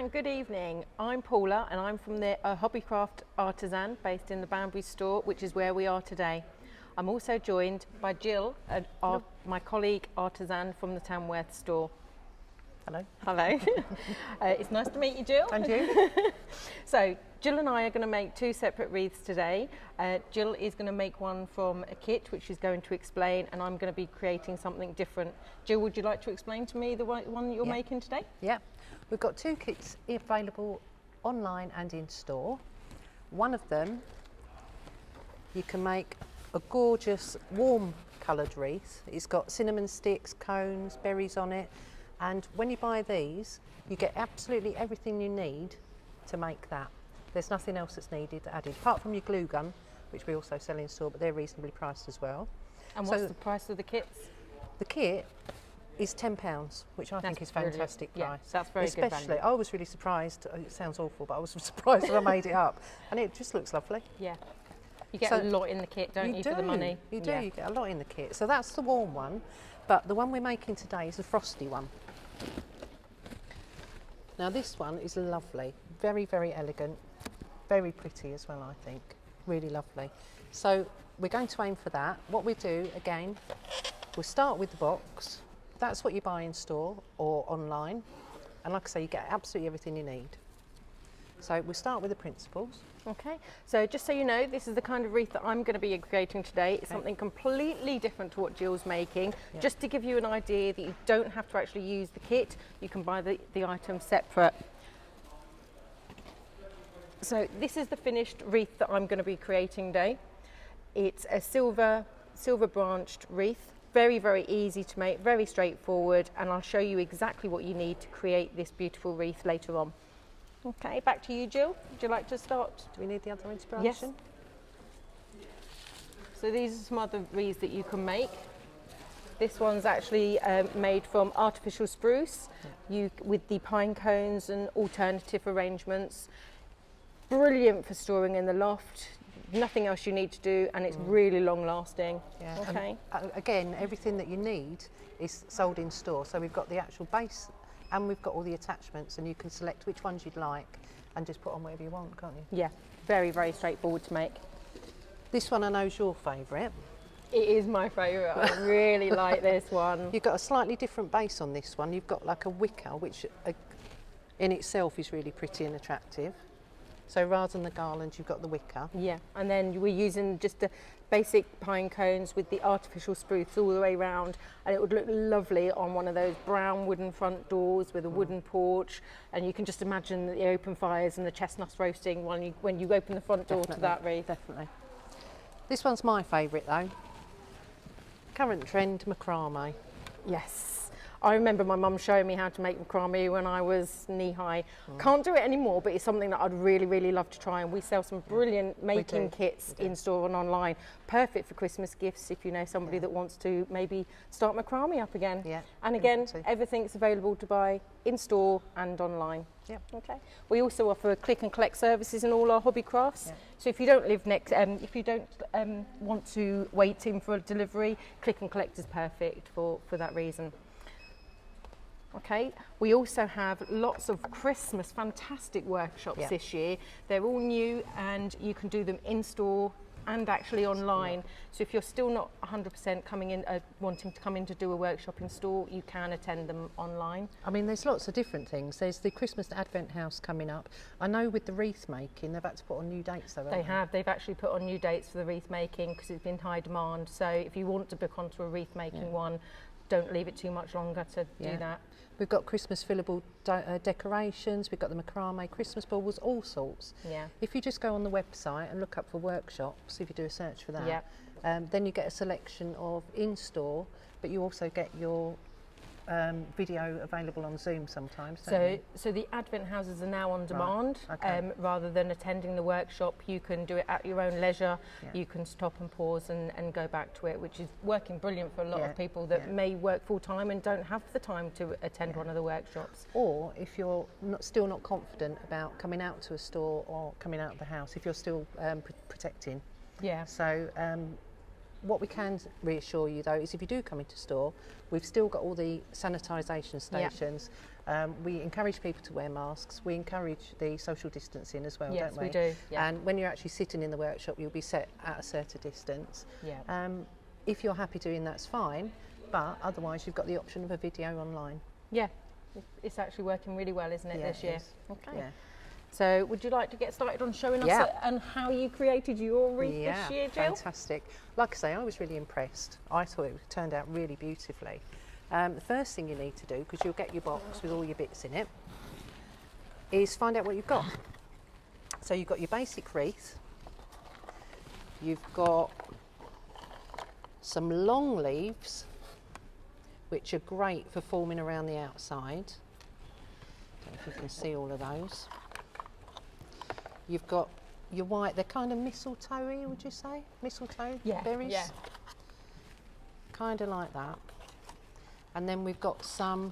and good evening. I'm Paula and I'm from the Hobbycraft artisan based in the Banbury store, which is where we are today. I'm also joined by Jill, my colleague artisan from the Tamworth store. Hello. Hello. It's nice to meet you, Jill. And you? So Jill and I are going to make two separate wreaths today. Jill is going to make one from a kit, which she's going to explain, and I'm going to be creating something different. Jill, would you like to explain to me the one that you're making today? Yeah. We've got two kits available online and in store. One of them, you can make a gorgeous warm coloured wreath. It's got cinnamon sticks, cones, berries on it. And when you buy these, you get absolutely everything you need to make that. There's nothing else that's needed added, apart from your glue gun, which we also sell in store, but they're reasonably priced as well. And what's the price of the kits? The kit is £10, which I think is fantastic price. Yeah, that's very good value. I was really surprised, it sounds awful, but I was surprised that I made it up. And it just looks lovely. Yeah. You get a lot in the kit, don't you, for the money? You do, you get a lot in the kit. So that's the warm one, but the one we're making today is a frosty one. Now this one is lovely, very, very elegant, very pretty as well, I think, really lovely. So we're going to aim for that. What we do, again, we'll start with the box. That's what you buy in store or online. And like I say, you get absolutely everything you need. So we'll start with the principles. Okay, so just so you know, this is the kind of wreath that I'm going to be creating today. It's something completely different to what Jill's making. Yeah. Just to give you an idea that you don't have to actually use the kit, you can buy the items separate. So this is the finished wreath that I'm going to be creating today. It's a silver branched wreath, very, very easy to make, very straightforward, and I'll show you exactly what you need to create this beautiful wreath later on. Okay, back to you, Jill. Would you like to start? Do we need the other inspiration? Yes. So these are some other wreaths that you can make. This one's actually made from artificial spruce, with the pine cones and alternative arrangements. Brilliant for storing in the loft. Nothing else you need to do, and it's really long lasting. Yeah. Okay. Again, everything that you need is sold in store. So we've got the actual base, and we've got all the attachments, and you can select which ones you'd like and just put on whatever you want, can't you? Yeah, very, very straightforward to make. This one I know is your favourite. It is my favourite. I really like this one. You've got a slightly different base on this one. You've got like a wicker, which in itself is really pretty and attractive. So rather than the garland, you've got the wicker. Yeah, and then we're using just the basic pine cones with the artificial spruce all the way around, and it would look lovely on one of those brown wooden front doors with a wooden porch, and you can just imagine the open fires and the chestnuts roasting when you open the front door to that wreath. Definitely. This one's my favourite though. Current trend, macrame. Yes. I remember my mum showing me how to make macrame when I was knee-high. Can't do it anymore, but it's something that I'd really, really love to try, and we sell some brilliant making kits in store and online. Perfect for Christmas gifts if you know somebody that wants to maybe start macrame up again. Yeah. And again, everything's available to buy in store and online. Yep. Okay. We also offer click and collect services in all our hobby crafts. Yep. So if you don't live next, if you don't want to wait in for a delivery, click and collect is perfect for that reason. Okay, we also have lots of Christmas fantastic workshops this year. They're all new, and you can do them in store and actually online. So if you're still not 100% coming in, wanting to come in to do a workshop in store, you can attend them online. I mean, there's lots of different things. There's the Christmas Advent House coming up. I know with the wreath making, they've had to put on new dates though, haven't they? They have. They've actually put on new dates for the wreath making because it's been high demand. So if you want to book onto a wreath making one, don't leave it too much longer to do that. We've got Christmas fillable decorations, we've got the macrame, Christmas balls, all sorts. Yeah. If you just go on the website and look up for workshops, if you do a search for that, then you get a selection of in-store, but you also get your video available on Zoom sometimes. So the Advent houses are now on demand. Right. Okay. Rather than attending the workshop, you can do it at your own leisure. You can stop and pause and go back to it, which is working brilliant for a lot of people that may work full time and don't have the time to attend one of the workshops. Or if you're still not confident about coming out to a store or coming out of the house, if you're still protecting. Yeah. So what we can reassure you though is if you do come into store, we've still got all the sanitisation stations. We encourage people to wear masks. We encourage the social distancing as well, yes, don't we? We do. Yeah. And when you're actually sitting in the workshop, you'll be set at a certain distance. Yeah. If you're happy doing that's fine, but otherwise you've got the option of a video online. Yeah, it's actually working really well, isn't it, this year? Okay. Yeah. So would you like to get started on showing us and how you created your wreath this year, Jill? Fantastic. Like I say, I was really impressed. I thought it turned out really beautifully. The first thing you need to do, because you'll get your box with all your bits in it, is find out what you've got. So you've got your basic wreath, you've got some long leaves, which are great for forming around the outside. Don't know if you can see all of those. You've got your white, they're kind of mistletoe-y, would you say? Mistletoe berries? Yeah. Kind of like that. And then we've got some,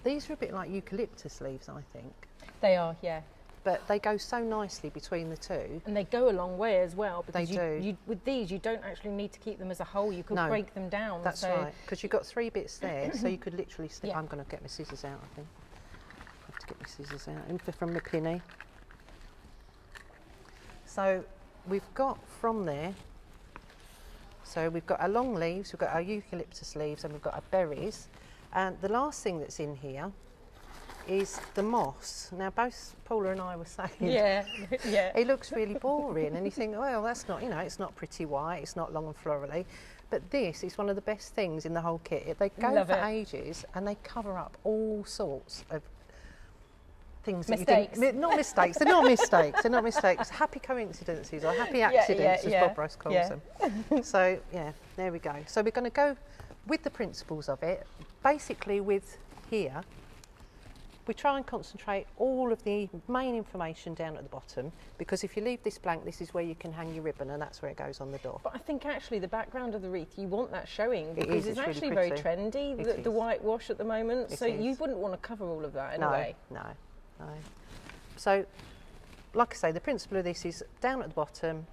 these are a bit like eucalyptus leaves, I think. They are, yeah. But they go so nicely between the two. And they go a long way as well. Because They do. With these, you don't actually need to keep them as a whole. You can break them down. That's right, because you've got 3 bits there, so you could literally snip. Yeah. I'm going to get my scissors out, I think. I have to get my scissors out from my pinny. So we've got from there, so we've got our long leaves, we've got our eucalyptus leaves, and we've got our berries. And the last thing that's in here is the moss. Now both Paula and I were saying it looks really boring, and you think, well, that's not, it's not pretty white, it's not long and florally, but this is one of the best things in the whole kit. They go for ages and they cover up all sorts of things mistakes. That not mistakes, they're not mistakes, they're not mistakes, happy coincidences or happy accidents as Bob Ross calls them. So there we go. So we're going to go with the principles of it, basically with here. We try and concentrate all of the main information down at the bottom, because if you leave this blank, this is where you can hang your ribbon, and that's where it goes on the door. But I think actually the background of the wreath, you want that showing, because it's actually really very trendy, the whitewash at the moment, so you wouldn't want to cover all of that in a way. No. So, like I say, the principle of this is down at the bottom,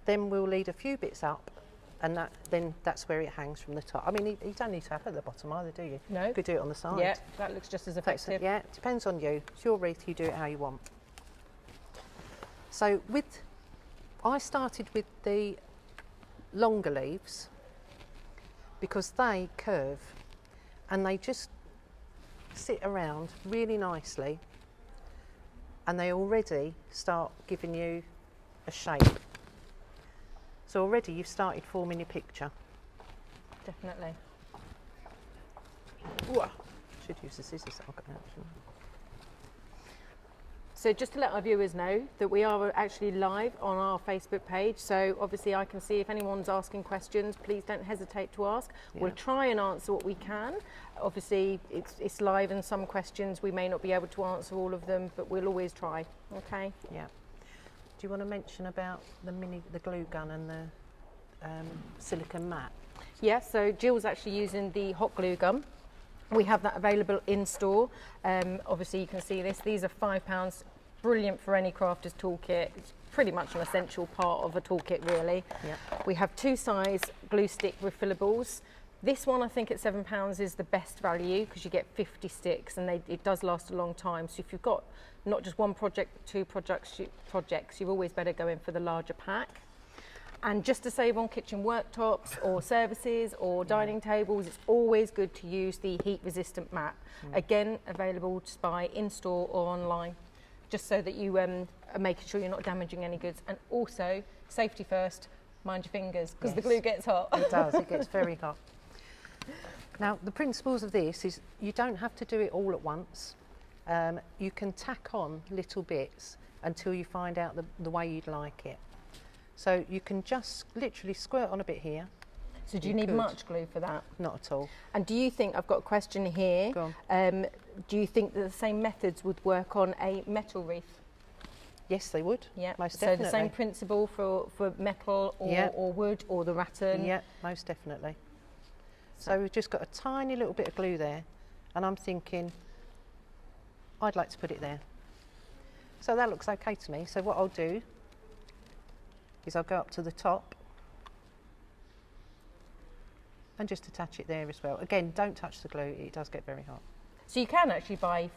then we'll lead a few bits up, and that's where it hangs from the top. I mean, you don't need to have it at the bottom either, do you? No. You could do it on the side. Yeah, that looks just as effective. Yeah, it depends on you. It's your wreath, you do it how you want. So I started with the longer leaves because they curve and they just sit around really nicely, and they already start giving you a shape. So already you've started forming your picture. Definitely. Ooh, should use the scissors that I've got out. So just to let our viewers know that we are actually live on our Facebook page, so obviously I can see if anyone's asking questions, please don't hesitate to ask. We'll try and answer what we can. Obviously it's live, and some questions we may not be able to answer all of them, but we'll always try. Okay. Yeah. Do you want to mention about the glue gun and the silicone mat? Yeah, so Jill's actually using the hot glue gun. We have that available in store. Obviously you can see this, these are £5, brilliant for any crafter's toolkit. It's pretty much an essential part of a toolkit really. Yeah. We have 2 size glue stick refillables. This one I think at £7 is the best value because you get 50 sticks, and it does last a long time. So if you've got not just one project, but 2 projects, you've always better go in for the larger pack. And just to save on kitchen worktops or services or dining tables, it's always good to use the heat resistant mat. Again, available to buy in store or online, just so that you are making sure you're not damaging any goods. And also, safety first, mind your fingers, because the glue gets hot. It does, it gets very hot. Now, the principles of this is you don't have to do it all at once. You can tack on little bits until you find out the way you'd like it. So you can just literally squirt on a bit here. So do you need much glue for that? Not at all. And do you think, I've got a question here, Go on. Do you think that the same methods would work on a metal wreath? Yes, they would. Yeah, most so definitely. the same principle for metal or wood or the rattan? Yeah, most definitely. So we've just got a tiny little bit of glue there, and I'm thinking I'd like to put it there. So that looks okay to me. So what I'll do is I'll go up to the top and just attach it there as well. Again, don't touch the glue, it does get very hot. So you can actually buy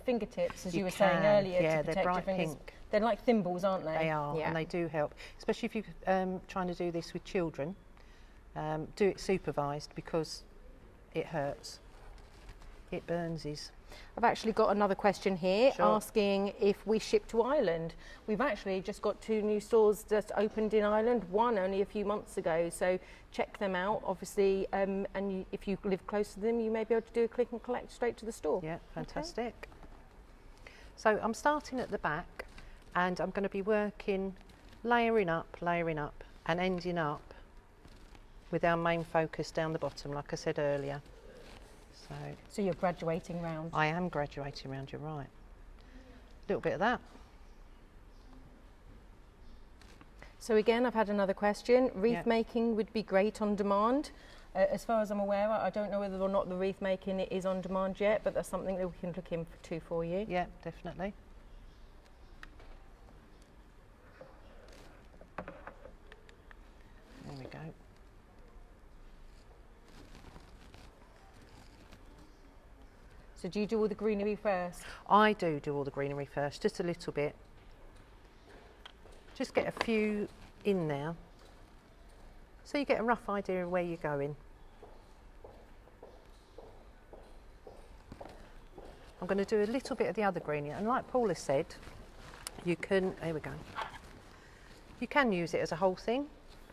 fingertips, as you were saying earlier, yeah, to protect they're your bright fingers. pink. They're like thimbles, aren't they? They are, yeah. and they do help, especially if you're trying to do this with children. Do it supervised because it hurts. It burns. I've actually got another question here Sure. asking if we ship to Ireland. We've actually just got 2 new stores that opened in Ireland, one only a few months ago, so check them out obviously, and if you live close to them you may be able to do a click and collect straight to the store. Yeah, fantastic. Okay. So I'm starting at the back and I'm going to be working layering up and ending up with our main focus down the bottom, like I said earlier. So you're graduating round. I am graduating round, you're right. A little bit of that. So again, I've had another question. Wreath making would be great on demand. As far as I'm aware, I don't know whether or not the wreath making is on demand yet, but that's something that we can look into for you. Yeah, definitely. There we go. So do you do all the greenery first? I do all the greenery first, just a little bit. Just get a few in there, so you get a rough idea of where you're going. I'm going to do a little bit of the other greenery, and like Paula said, you can, here we go, you can use it as a whole thing.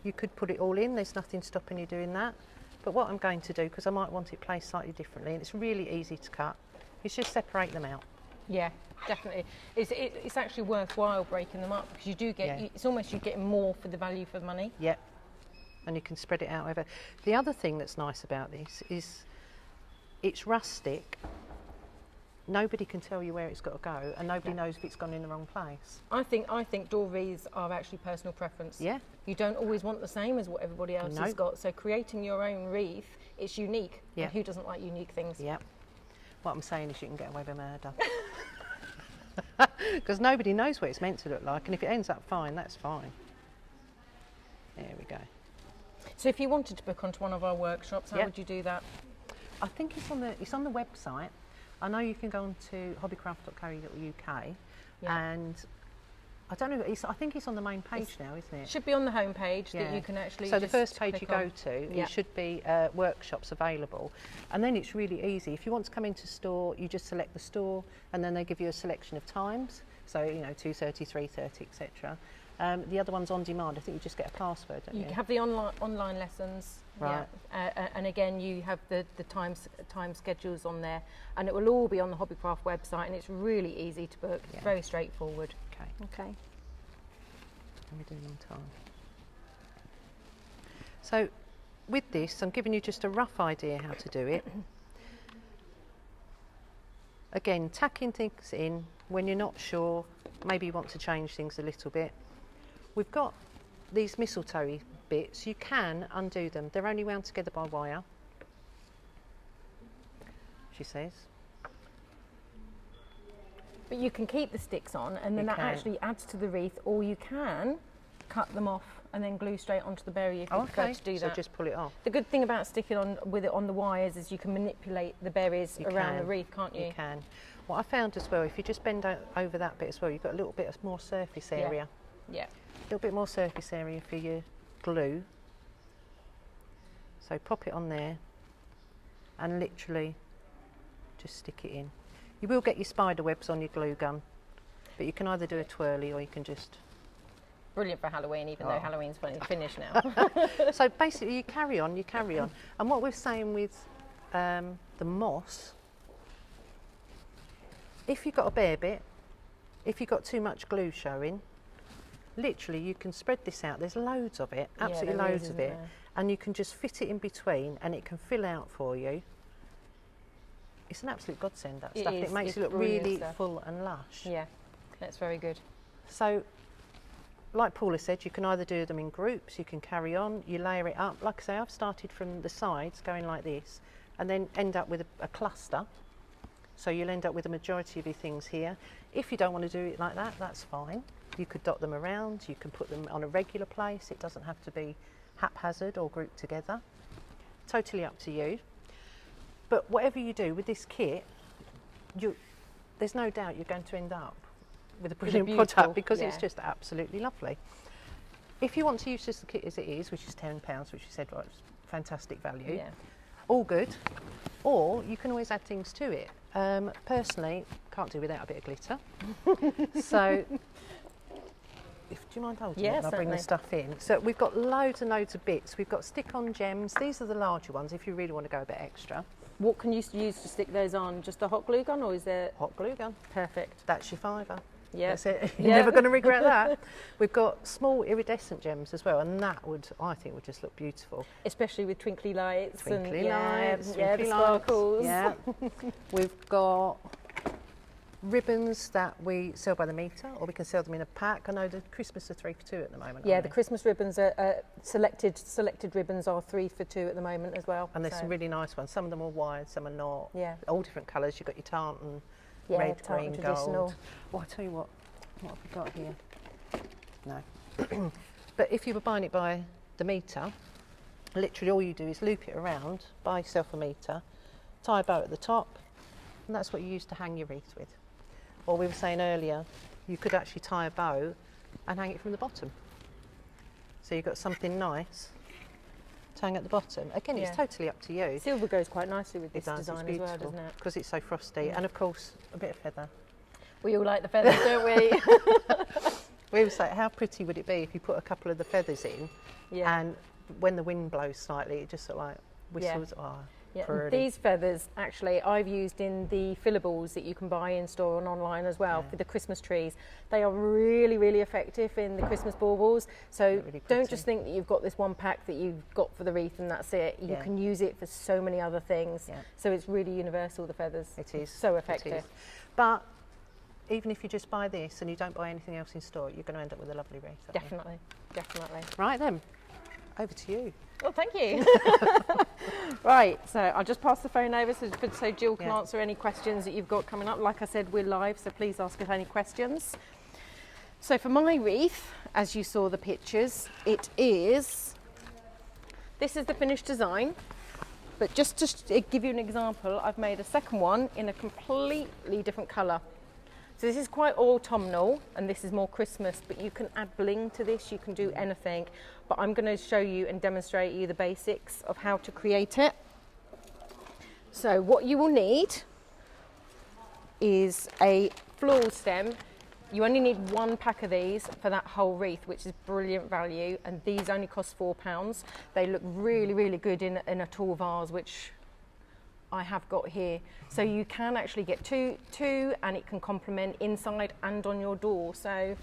You could put it all in, there's nothing stopping you doing that. But what I'm going to do, because I might want it placed slightly differently, and it's really easy to cut, is just separate them out. Yeah, definitely. It's actually worthwhile breaking them up, because you do get, it's almost you're getting more for the value for money. Yep, and you can spread it out over. The other thing that's nice about this is it's rustic. Nobody can tell you where it's got to go, and nobody knows if it's gone in the wrong place. I think door wreaths are actually personal preference. Yeah. You don't always want the same as what everybody else has got, so creating your own wreath, it's unique. Yeah. And who doesn't like unique things? Yep. What I'm saying is you can get away with murder. Because nobody knows what it's meant to look like, and if it ends up fine, that's fine. There we go. So if you wanted to book onto one of our workshops, how would you do that? I think it's on the website. I know you can go on to hobbycraft.co.uk and I don't know, I think it's on the main page now, isn't it? Should be on the home page that you can actually So the first page you go to, Yeah. it should be workshops available, and then it's really easy. If you want to come into store, you just select the store, and then they give you a selection of times, so 2:30, 3:30, etc. The other one's on demand. I think you just get a password, don't you? You have the online lessons, right? And again, you have the time schedules on there, and it will all be on the Hobbycraft website, and it's really easy to book. It's very straightforward. Okay. Let me do them on time. So, with this, I'm giving you just a rough idea how to do it. Again, tacking things in when you're not sure. Maybe you want to change things a little bit. We've got these mistletoe bits. You can undo them. They're only wound together by wire, she says. But you can keep the sticks on, and then that actually adds to the wreath, or you can cut them off and then glue straight onto the berry if you prefer to do that. So just pull it off. The good thing about sticking on with it on the wires is you can manipulate the berries around the wreath, can't you? You can. What I found as well, if you just bend over that bit as well, you've got a little bit more surface area. Yeah. A little bit more surface area for your glue. So pop it on there and literally just stick it in. You will get your spider webs on your glue gun, but you can either do a twirly or you can just... Brilliant for Halloween, even though Halloween's finished now. So basically you carry on. And what we're saying with the moss, if you've got a bare bit, if you've got too much glue showing, literally you can spread this out. There's loads of it, absolutely loads of it, and you can just fit it in between and it can fill out for you. It's an absolute godsend, that stuff. It makes it look really full and lush. Yeah, that's very good. So, like Paula said, you can either do them in groups, you can carry on, you layer it up. Like I say, I've started from the sides, going like this, and then end up with a cluster. So you'll end up with a majority of your things here. If you don't want to do it like that, that's fine. You could dot them around, you can put them on a regular place. It doesn't have to be haphazard or grouped together. totally up to you. But whatever you do with this kit, there's no doubt you're going to end up with a brilliant product, because it's just absolutely lovely. If you want to use just the kit as it is, which is £10, which you said was fantastic value, all good, or you can always add things to it. Personally, can't do without a bit of glitter. So, do you mind holding it and I'll bring the stuff in? So we've got loads and loads of bits. We've got stick-on gems. These are the larger ones if you really want to go a bit extra. What can you use to stick those on? Just a hot glue gun, or is there... Hot glue gun. Perfect. That's your fiver. Yeah. That's it. You're never going to regret that. We've got small iridescent gems as well, and that would, I think, would just look beautiful. Especially with twinkly lights. Twinkly lights. The sparkles. Yeah. We've got ribbons that we sell by the metre, or we can sell them in a pack. I know the Christmas are 3 for 2 at the moment. Yeah, the Christmas ribbons are selected ribbons are 3 for 2 at the moment as well. And there's some really nice ones. Some of them are wide, some are not. Yeah. All different colours. You've got your tartan, red, green, gold. Well, I'll tell you what have we got here? No. But if you were buying it by the metre, literally all you do is loop it around, buy yourself a metre, tie a bow at the top, and that's what you use to hang your wreath with. Or we were saying earlier, you could actually tie a bow and hang it from the bottom. So you've got something nice to hang at the bottom. Again, it's totally up to you. Silver goes quite nicely with this design as well, doesn't it? Because it's so frosty. And of course, a bit of feather. We all like the feathers, don't we? We were saying, how pretty would it be if you put a couple of the feathers in, and when the wind blows slightly, it just sort of like whistles. Oh, yeah. These feathers, actually, I've used in the Refillables that you can buy in store and online as well for the Christmas trees. They are really, really effective in the Christmas baubles. So really don't just think that you've got this one pack that you've got for the wreath and that's it. You can use it for so many other things. Yeah. So it's really universal, the feathers. It is. So effective. It is. But even if you just buy this and you don't buy anything else in store, you're going to end up with a lovely wreath. Definitely, definitely. Right then, over to you. Well, thank you. Right, so I'll just pass the phone over so Jill can answer any questions that you've got coming up. Like I said, we're live, so please ask us any questions. So for my wreath, as you saw the pictures, this is the finished design. But just to give you an example, I've made a second one in a completely different colour. So this is quite autumnal and this is more Christmas, but you can add bling to this, you can do anything. But I'm going to show you and demonstrate you the basics of how to create it. So what you will need is a floral stem. You only need 1 pack of these for that whole wreath, which is brilliant value, and these only cost £4. They look really, really good in a tall vase, which I have got here. So you can actually get two and it can complement inside and on your door. So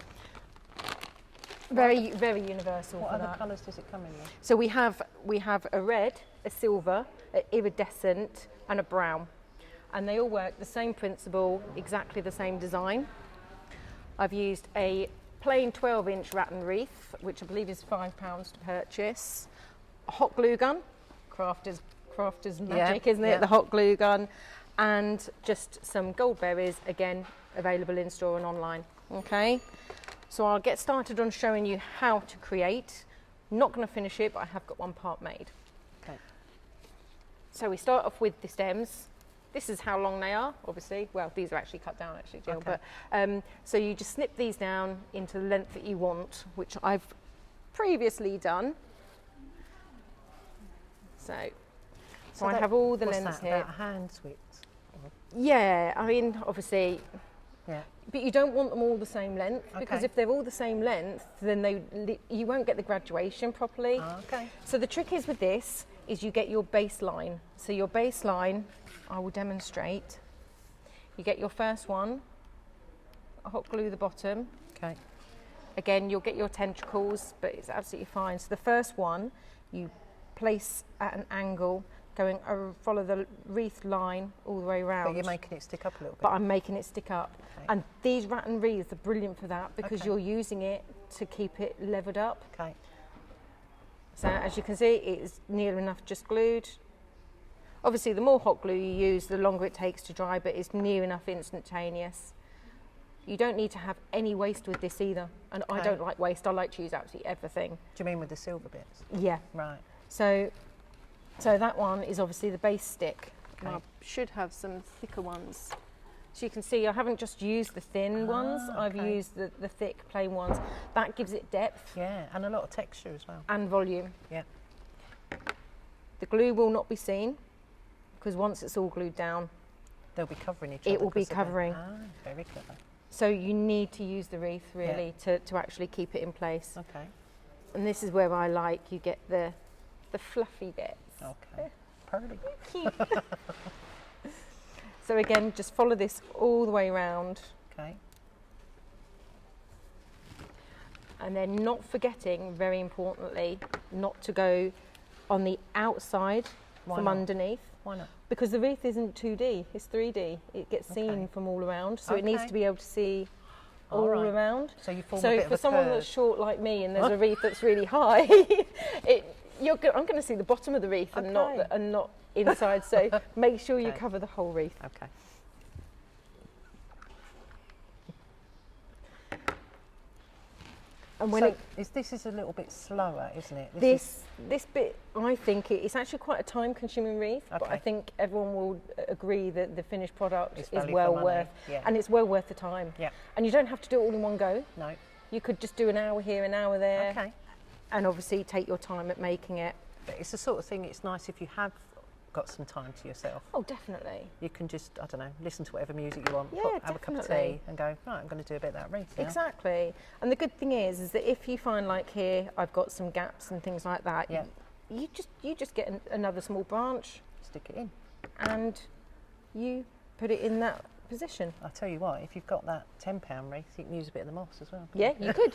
very, very universal. What other colours does it come in with? So we have a red, a silver, an iridescent and a brown. And they all work the same principle, exactly the same design. I've used a plain 12-inch rattan wreath, which I believe is £5 to purchase. A hot glue gun, crafters magic, isn't it? The hot glue gun, and just some gold berries, again available in store and online. Okay, so I'll get started on showing you how to create. Not going to finish it, but I have got one part made. Okay. So we start off with the stems. This is how long they are, obviously. Well, these are actually cut down, actually, Jill. Okay. But so you just snip these down into the length that you want, which I've previously done. So I have all the lengths here. About hand's width? Yeah, I mean, obviously. Yeah. But you don't want them all the same length, because if they're all the same length, then you won't get the graduation properly. Okay. So the trick is with this is you get your baseline. So your baseline, I will demonstrate. You get your first one, hot glue the bottom. Okay. Again, you'll get your tentacles, but it's absolutely fine. So the first one, you place at an angle, follow the wreath line all the way around. But you're making it stick up a little bit. But I'm making it stick up. Okay. And these rattan wreaths are brilliant for that, because you're using it to keep it levered up. Okay. So as you can see, it's near enough just glued. Obviously, the more hot glue you use, the longer it takes to dry, but it's near enough instantaneous. You don't need to have any waste with this either. And I don't like waste. I like to use absolutely everything. Do you mean with the silver bits? Yeah. Right. So So that one is obviously the base stick. Okay. And I should have some thicker ones. So you can see I haven't just used the thin ones, I've okay. used the thick plain ones. That gives it depth Yeah, and a lot of texture as well. and volume. Yeah. The glue will not be seen because once it's all glued down, They'll be covering each other. it will be 'cause of the- covering. Very clever. So you need to use the wreath really to actually keep it in place. Okay. And this is where I like you get the fluffy bits. Okay. Pretty. Cute. So again, just follow this all the way around. Okay. And then not forgetting, very importantly, not to go on the outside Why from not? underneath. Why not? Because the wreath isn't 2D, it's 3D. It gets seen Okay. from all around, so it needs Okay. to be able to see all Alright. around. So you form a So bit for of a someone curve. that's short like me and there's a wreath that's really high, I'm going to see the bottom of the wreath and Okay. not inside. So make sure you Okay. cover the whole wreath. Okay. And when So this is a little bit slower, isn't it? this bit, I think it's actually quite a time-consuming wreath, but I Okay. think everyone will agree that the finished product It's is value for well money, worth, yeah. and it's well worth the time. Yeah. And you don't have to do it all in one go. No. You could just do an hour here, an hour there, Okay. and obviously take your time at making it. But it's the sort of thing. It's nice if you have got some time to yourself. Oh, definitely. You can just, I don't know, listen to whatever music you want, Yeah, have a cup of definitely. tea, and go. Right, I'm going to do a bit of that wreath now. Exactly. And the good thing is that if you find like here, I've got some gaps and things like that, Yeah. you just get another small branch Stick it in. and you put it in that position. I'll tell you what. If you've got that £10 wreath, you can use a bit of the moss as well. Yeah, you could.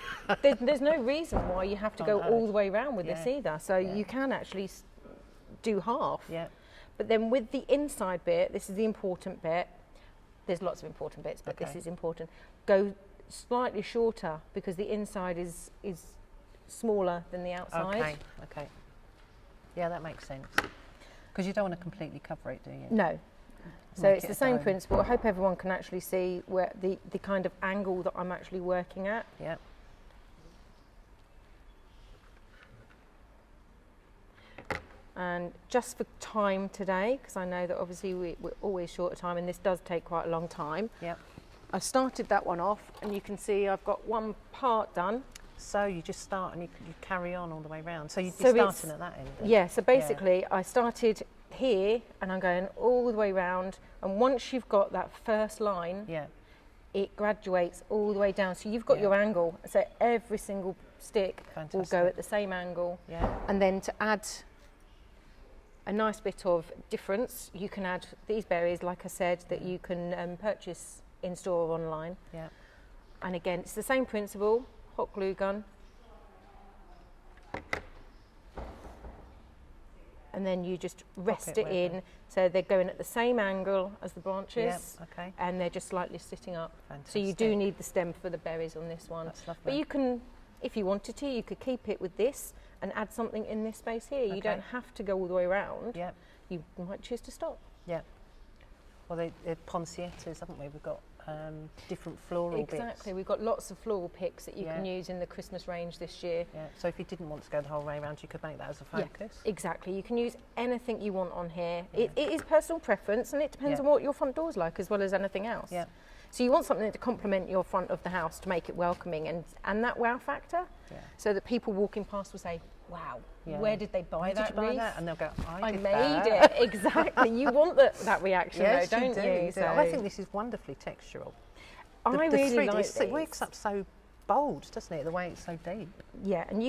There's no reason why you have to go Oh, no. all the way around with this Yeah. either. So Yeah. you can actually do half. Yeah. But then with the inside bit, this is the important bit. There's lots of important bits, but this Okay. is important. Go slightly shorter because the inside is smaller than the outside. Okay. Okay. Yeah, that makes sense. Because you don't want to completely cover it, do you? No. So Make it's it the a same dome. principle. I hope everyone can actually see where the kind of angle that I'm actually working at. Yeah. And just for time today, because I know that obviously we're always short of time and this does take quite a long time, Yeah. I've started that one off and you can see I've got one part done. So you just start and you carry on all the way round. So you'd be So it's- starting at that end. then? Yeah, so basically I started here and I'm going all the way round, and once you've got that first line, Yeah. it graduates all the way down. So you've got Yeah. your angle, so every single stick will go Fantastic. at the same angle. Yeah. And then to add a nice bit of difference, you can add these berries, like I said, that you can purchase in store or online. Yeah. And again, it's the same principle, hot glue gun. And then you just rest it it where in, so they're going at the same angle as the branches, Yeah. Okay. and they're just slightly sitting up. Fantastic. So you do need the stem for the berries on this one. That's lovely. But you can, if you wanted to, you could keep it with this and add something in this space here. You Okay. don't have to go all the way around. Yeah. You might choose to stop. Yeah. Well, they're poinsettias, haven't we? We've got different floral Exactly. bits. We've got lots of floral picks that you can Yeah. use in the Christmas range this year. Yeah. So if you didn't want to go the whole way around, you could make that as a Yeah. focus. Exactly. You can use anything you want on here. Yeah. It is personal preference, and it depends Yeah. on what your front door's like as well as anything else. Yeah. So you want something to complement your front of the house to make it welcoming and that wow factor, Yeah. so that people walking past will say, "Wow, Yeah. where did they buy Where that did you buy wreath? that? And they'll go, I did made that." it." Exactly. You want that reaction, Yes, though, don't you do. you? You do. I think this is wonderfully textural. I really 3D, like it works these. up so bold, doesn't it? The way it's so deep. Yeah, and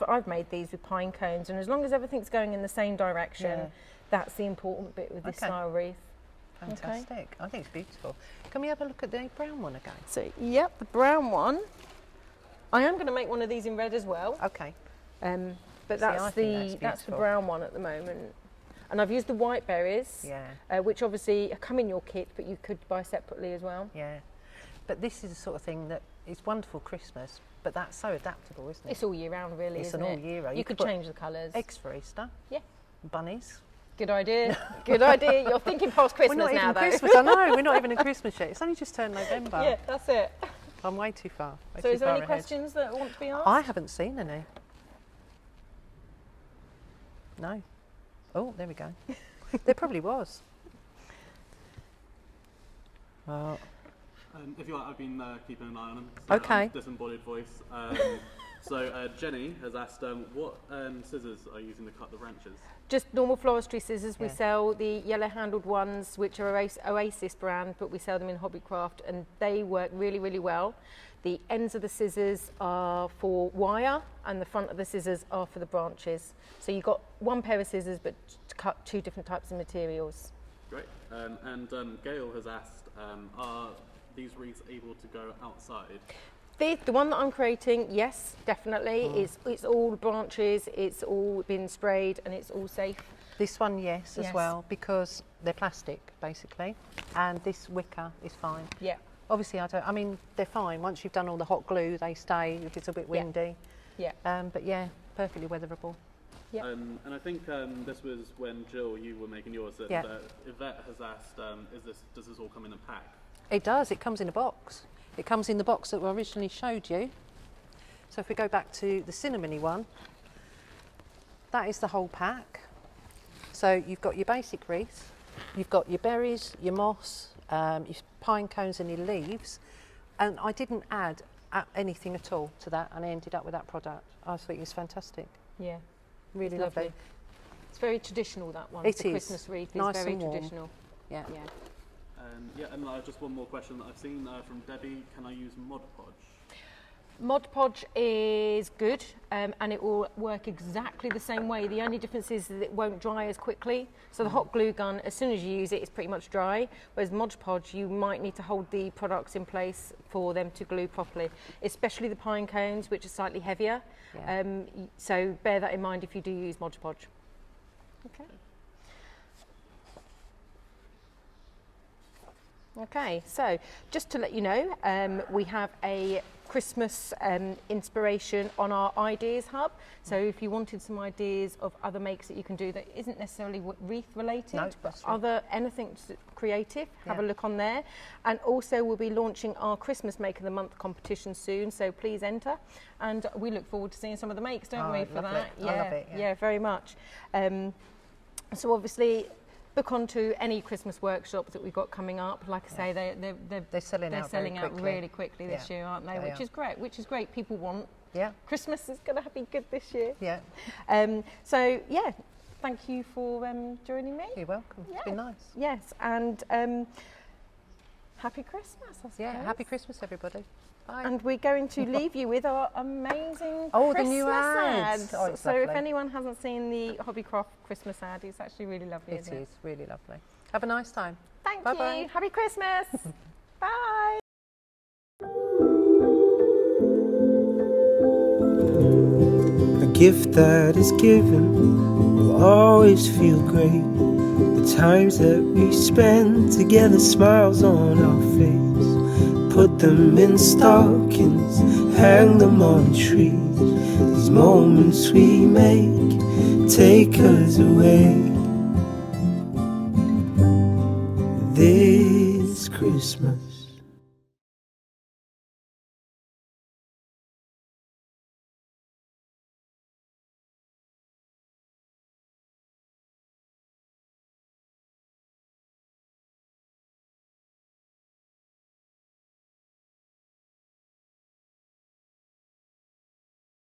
I've made these with pine cones, and as long as everything's going in the same direction, Yeah. that's the important bit with this Okay. style wreath. Fantastic. I think it's beautiful. Can we have a look at the brown one again? So, yep, the brown one. I am going to make one of these in red as well, Okay. but See, I that's think the that's the beautiful. brown one at the moment. And I've used the white berries, Yeah. which obviously come in your kit, but you could buy separately as well. Yeah. But this is the sort of thing that is wonderful Christmas, but that's so adaptable, isn't it? It's all year round, really, It's isn't an it? all-year-round. You You could could put change the colours. Eggs for Easter. Yeah. Bunnies. Good idea. Good idea. You're thinking past Christmas We're not now, even though. Christmas. I know. We're not even in Christmas yet. It's only just turned November. Yeah, that's it. I'm way too far. Way So too is there far any ahead. questions that want to be asked? I haven't seen any. No. Oh, there we go. There probably was. If you like, I've been keeping an eye on them. Okay. Disembodied voice. So Jenny has asked, what scissors are you using to cut the branches? Just normal floristry scissors. We Yeah. sell the yellow-handled ones, which are Oasis brand, but we sell them in Hobbycraft, and they work really, really well. The ends of the scissors are for wire, and the front of the scissors are for the branches. So you've got one pair of scissors, but to cut 2 different types of materials. Great. And Gail has asked, are these wreaths able to go outside? The one that I'm creating, yes, definitely. It's all branches, it's all been sprayed, and it's all safe. This one, yes, as Yes. well, because they're plastic, basically. And this wicker is fine. Yeah. Obviously, I mean, they're fine. Once you've done all the hot glue, they stay if it's a bit windy. Yeah. But yeah, perfectly weatherable. Yeah. And I think this was when, Jill, you were making yours, and Yeah. Yvette has asked, does this all come in a pack? It does, it comes in a box. It comes in the box that I originally showed you. So if we go back to the cinnamony one, that is the whole pack. So you've got your basic wreath, you've got your berries, your moss, your pine cones and your leaves. And I didn't add anything at all to that, and I ended up with that product. I thought it was fantastic. Yeah. Really It's lovely. It's very traditional, that one. It the is. Christmas wreath Nice is very and warm. traditional. Yeah. Yeah. Yeah, and just one more question that I've seen from Debbie. Can I use Mod Podge? Mod Podge is good, and it will work exactly the same way. The only difference is that it won't dry as quickly. So the hot glue gun, as soon as you use it, it's pretty much dry. Whereas Mod Podge, you might need to hold the products in place for them to glue properly, especially the pine cones, which are slightly heavier. Yeah. So bear that in mind if you do use Mod Podge. Okay. Okay, so just to let you know, we have a Christmas inspiration on our Ideas Hub. So if you wanted some ideas of other makes that you can do that isn't necessarily wreath related, No, but that's right. other anything creative, have a Yeah. look on there. And also we'll be launching our Christmas Make of the Month competition soon, so please enter. And we look forward to seeing some of the makes, don't Oh, we, for lovely. that? I love it, yeah. Yeah, very much. So obviously, book onto any Christmas workshop that we've got coming up. Like I say, They're selling out very quickly. really quickly this Yeah, year, aren't they? they Which are. is great. Which is great. People want. Yeah. Christmas is going to be good this year. Yeah. So yeah, thank you for joining me. You're welcome. It's been nice. Yes, and happy Christmas. I Yeah. suppose. Happy Christmas, everybody. Bye. And we're going to leave you with our amazing Oh, the Christmas new ads. ads. Oh, it's so if lovely. anyone hasn't seen the Hobbycraft Christmas ad, it's actually really lovely. It isn't is really lovely. Have a nice time. Thank Bye-bye. you. Happy Christmas. Bye. A gift that is given will always feel great. The times that we spend together, smiles on our face. Put them in stockings, hang them on trees. These moments we make take us away. This Christmas